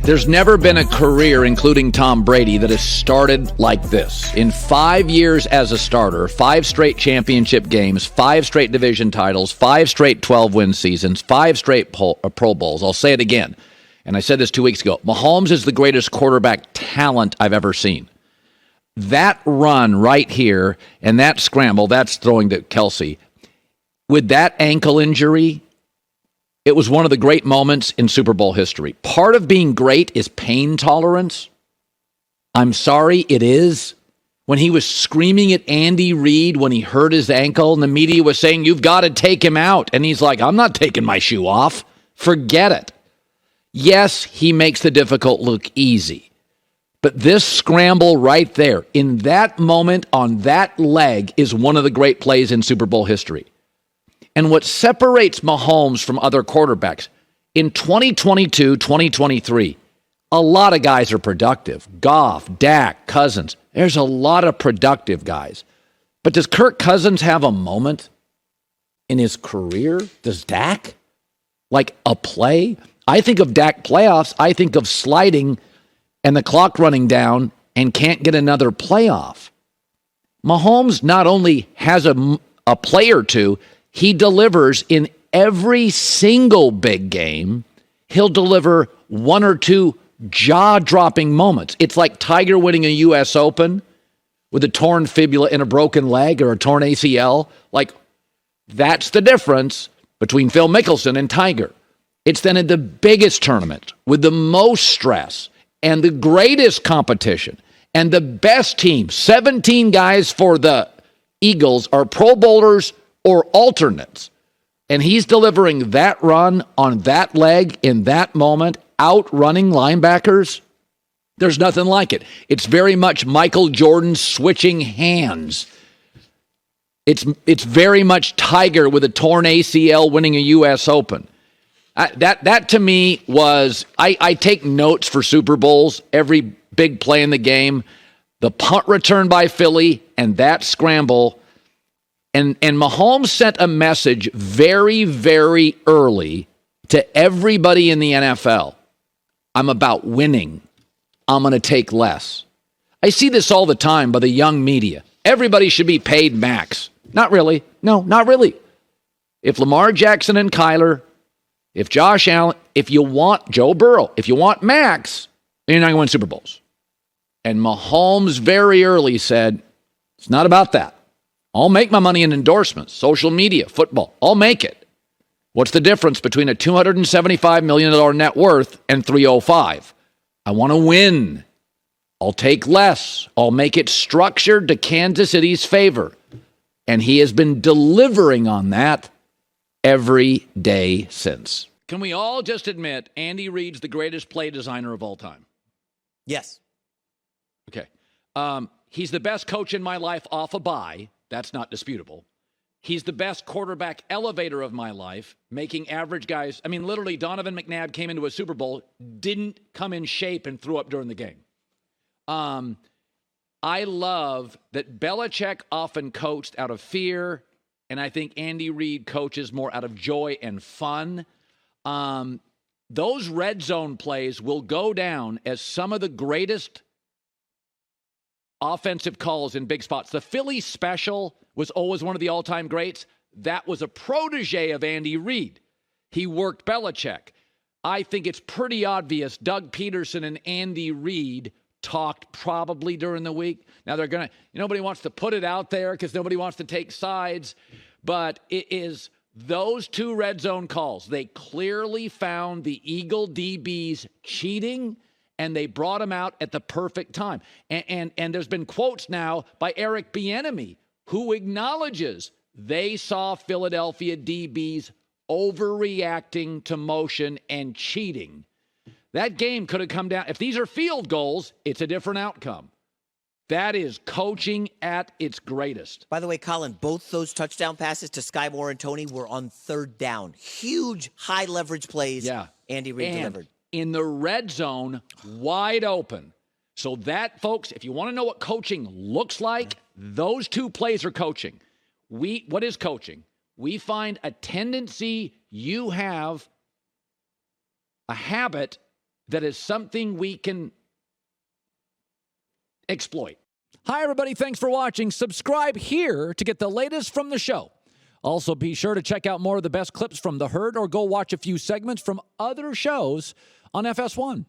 There's never been a career, including Tom Brady, that has started like this. In 5 years as a starter, 5 straight championship games, 5 straight division titles, 5 straight 12-win seasons, 5 straight Pro Bowls. I'll say it again, and I said this 2 weeks ago. Mahomes is the greatest quarterback talent I've ever seen. That run right here and that scramble, that's throwing to Kelsey, with that ankle injury, it was one of the great moments in Super Bowl history. Part of being great is pain tolerance. I'm sorry, it is. When he was screaming at Andy Reid when he hurt his ankle and the media was saying, you've got to take him out. And he's like, I'm not taking my shoe off. Forget it. Yes, he makes the difficult look easy. But this scramble right there, in that moment on that leg, is one of the great plays in Super Bowl history. And what separates Mahomes from other quarterbacks, in 2022, 2023, a lot of guys are productive. Goff, Dak, Cousins. There's a lot of productive guys. But does Kirk Cousins have a moment in his career? Does Dak? Like a play? I think of Dak playoffs. I think of sliding and the clock running down and can't get another playoff. Mahomes not only has a play or two, he delivers in every single big game. He'll deliver 1 or 2 jaw-dropping moments. It's like Tiger winning a U.S. Open with a torn fibula and a broken leg or a torn ACL. Like, that's the difference between Phil Mickelson and Tiger. It's then in the biggest tournament with the most stress and the greatest competition and the best team. 17 guys for the Eagles are Pro Bowlers or alternates. And he's delivering that run on that leg in that moment, outrunning linebackers. There's nothing like it. It's very much Michael Jordan switching hands. It's very much Tiger with a torn ACL winning a U.S. Open. That to me was, I take notes for Super Bowls, every big play in the game, the punt return by Philly, and that scramble. And Mahomes sent a message very, very early to everybody in the NFL. I'm about winning. I'm going to take less. I see this all the time by the young media. Everybody should be paid max. Not really. No, not really. If Lamar Jackson and Kyler, if Josh Allen, if you want Joe Burrow, if you want max, then you're not going to win Super Bowls. And Mahomes very early said, it's not about that. I'll make my money in endorsements, social media, football. I'll make it. What's the difference between a $275 million net worth and 305? I want to win. I'll take less. I'll make it structured to Kansas City's favor. And he has been delivering on that every day since. Can we all just admit Andy Reid's the greatest play designer of all time? Yes. Okay. He's the best coach in my life off a bye. That's not disputable. He's the best quarterback elevator of my life, making average guys. I mean, literally, Donovan McNabb came into a Super Bowl, didn't come in shape, and threw up during the game. I love that Belichick often coached out of fear, and I think Andy Reid coaches more out of joy and fun. Those red zone plays will go down as some of the greatest offensive calls in big spots. The Philly special was always one of the all-time greats. That was a protege of Andy Reid. He worked Belichick. I think it's pretty obvious Doug Peterson and Andy Reid talked probably during the week. Now they're going to, nobody wants to put it out there because nobody wants to take sides, but it is those 2 red zone calls. They clearly found the Eagle DBs cheating, and they brought him out at the perfect time. And there's been quotes now by Eric Bieniemy, who acknowledges they saw Philadelphia DBs overreacting to motion and cheating. That game could have come down. If these are field goals, it's a different outcome. That is coaching at its greatest. By the way, Colin, both those touchdown passes to Sky Moore and Tony were on 3rd down. Huge, high-leverage plays. Yeah. Andy Reid delivered. In the red zone, wide open. So that, folks, if you want to know what coaching looks like, those 2 plays are coaching. What is coaching? We find a tendency you have, a habit that is something we can exploit. Hi, everybody. Thanks for watching. Subscribe here to get the latest from the show. Also, be sure to check out more of the best clips from The Herd or go watch a few segments from other shows on FS1.